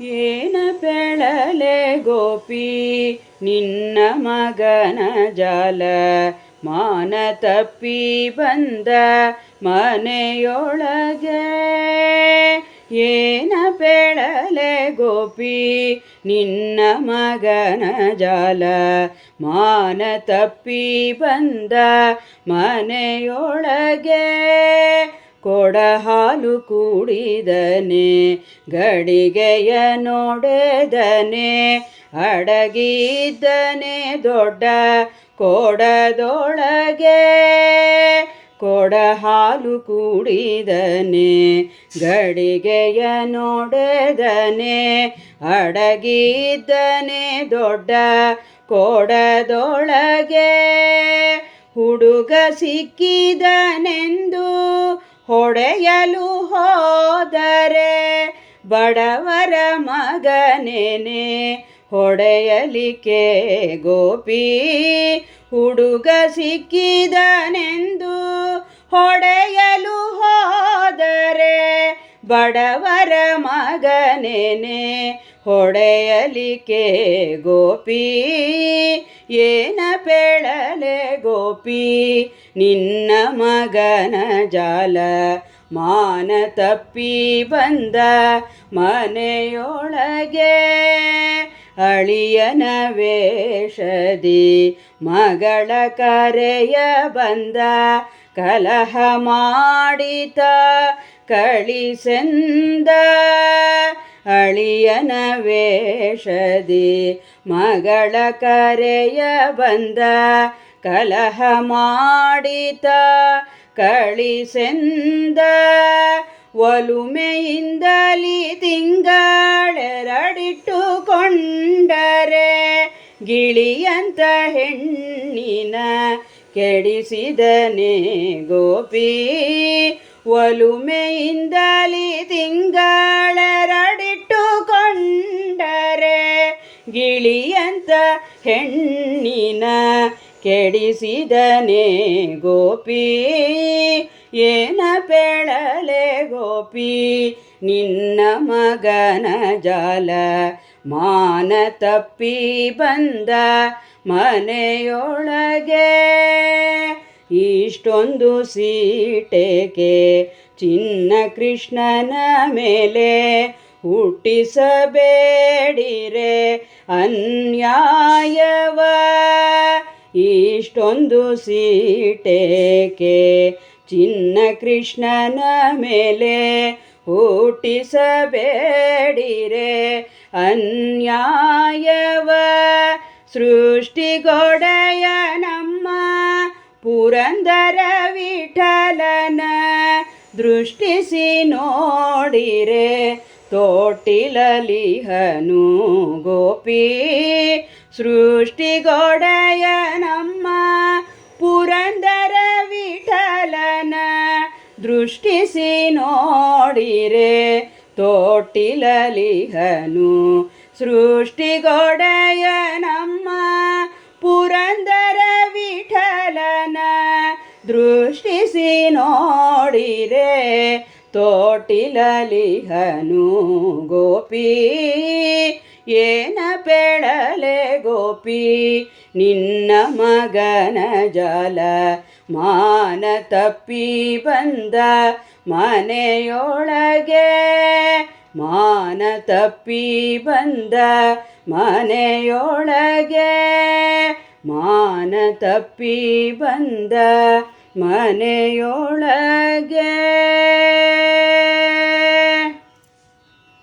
ಏನ ಪೆಳಲೆ ಗೋಪಿ ನಿನ್ನ ಮಗನ ಜಾಲ ಮಾನ ತಪ್ಪಿ ಬಂದ ಮನೆಯೊಳಗೆ. ಏನ ಪೆಳಲೆ ಗೋಪಿ ನಿನ್ನ ಮಗನ ಜಾಲ ಮಾನ ತಪ್ಪಿ ಬಂದ ಮನೆಯೊಳಗೆ. ಕೊಡ ಹಾಲು ಕುಡಿದನೆ ಗಡಿಗೆಯ ನೋಡೆದನೆ ಅಡಗಿದ್ದನೆ ದೊಡ್ಡ ಕೊಡದೊಳಗೆ. ಕೊಡ ಹಾಲು ಕುಡಿದನೆ ಗಡಿಗೆಯ ನೋಡೆದನೆ ಅಡಗಿದ್ದನೆ ದೊಡ್ಡ ಕೊಡದೊಳಗೆ. ಹುಡುಗ ಸಿಕ್ಕಿದನೆಂದು ಹೊಡೆಯಲು ಹೋದರೆ ಬಡವರ ಮಗನೇನೆ ಹೊಡೆಯಲಿಕ್ಕೆ ಗೋಪಿ. ಹುಡುಗ ಸಿಕ್ಕಿದನೆಂದು ಹೊಡೆಯಲು ಹೋದರೆ ಬಡವರ ಮಗನೇನೆ ಹೊಡೆಯಲಿಕ್ಕೆ ಗೋಪಿ. ಏನ ಪೆಳಲೆ ಗೋಪಿ ನಿನ್ನ ಮಗನ ಜಾಲ ಮಾನ ತಪ್ಪಿ ಬಂದ ಮನೆಯೊಳಗೆ. ಅಳಿಯನ ವೇಷದಿ ಮಗಳ ಕರೆಯ ಬಂದ ಕಲಹ ಮಾಡಿತ ಕಳಿಸೆಂದ. ಅಳಿಯನ ವೇಷದಿ ಮಗಳ ಕರೆಯ ಬಂದ ಕಲಹ ಮಾಡಿತ ಕಳಿಸೆಂದ. ಒಲುಮೆಯಿಂದಲಿ ತಿಂಗಳೆರಡಿಟ್ಟುಕೊಂಡರೆ ಗಿಳಿಯಂತ ಹೆಣ್ಣಿನ ಕೆಡಿಸಿದನೆ ಗೋಪಿ. ಒಲುಮೆಯಿಂದಲಿ ತಿಂಗಳೆರಡಿಟ್ಟುಕೊಂಡರೆ ಗಿಳಿಯಂತ ಹೆಣ್ಣಿನ ಕೆಡಿಸಿದನೆ ಗೋಪಿ. ಏನ ಪೆಳಲೆ ಗೋಪಿ ನಿನ್ನ ಮಗನ ಜಾಲ ಮಾನ ತಪ್ಪಿ ಬಂದ ಮನೆಯೊಳಗೆ. ಇಷ್ಟೊಂದು ಸೀಟೆಗೆ ಚಿನ್ನ ಕೃಷ್ಣನ ಮೇಲೆ ಹುಟ್ಟಿಸಬೇಡಿರೆ ಅನ್ಯಾಯವ. ಇಷ್ಟೊಂದು ಸೀಟೆಗೆ ಚಿನ್ನ ಕೃಷ್ಣನ ಮೇಲೆ ಹುಟ್ಟಿಸಬೇಡಿರೆ ಅನ್ಯಾಯವ. ಸೃಷ್ಟಿಗೊಡೆಯ ನಮ್ಮ ಪುರಂದರ ವಿಠಲನ ದೃಷ್ಟಿಸಿ ನೋಡಿರೆ ತೋಟಿಲಲಿಹನು ಗೋಪಿ. ಸೃಷ್ಟಿಗೊಡೆಯ ನಮ್ಮ ಪುರಂದರ ವಿಠಲನ ದೃಷ್ಟಿಸಿ ನೋಡಿರೆ ತೋಟಿಲಲಿಹನು. ಸೃಷ್ಟಿಗೊಡೆಯ ನಮ್ಮ ಪುರಂದರ ವಿಠಲನ ದೃಷ್ಟಿಸಿ ನೋಡಿರೆ ತೋಟಿಲಲಿಹನು ಗೋಪಿ. ಏನ ಪೆಳಲೆ ಗೋಪಿ ನಿನ್ನ ಮಗನ ಜಾಲ ಮಾನ ತಪ್ಪಿ ಬಂದ ಮನೆಯೊಳಗೆ. ಮಾನ ತಪ್ಪಿ ಬಂದ ಮನೆಯೊಳಗೆ. ಮಾನ ತಪ್ಪಿ ಬಂದ ಮನೆಯೊಳಗೆ.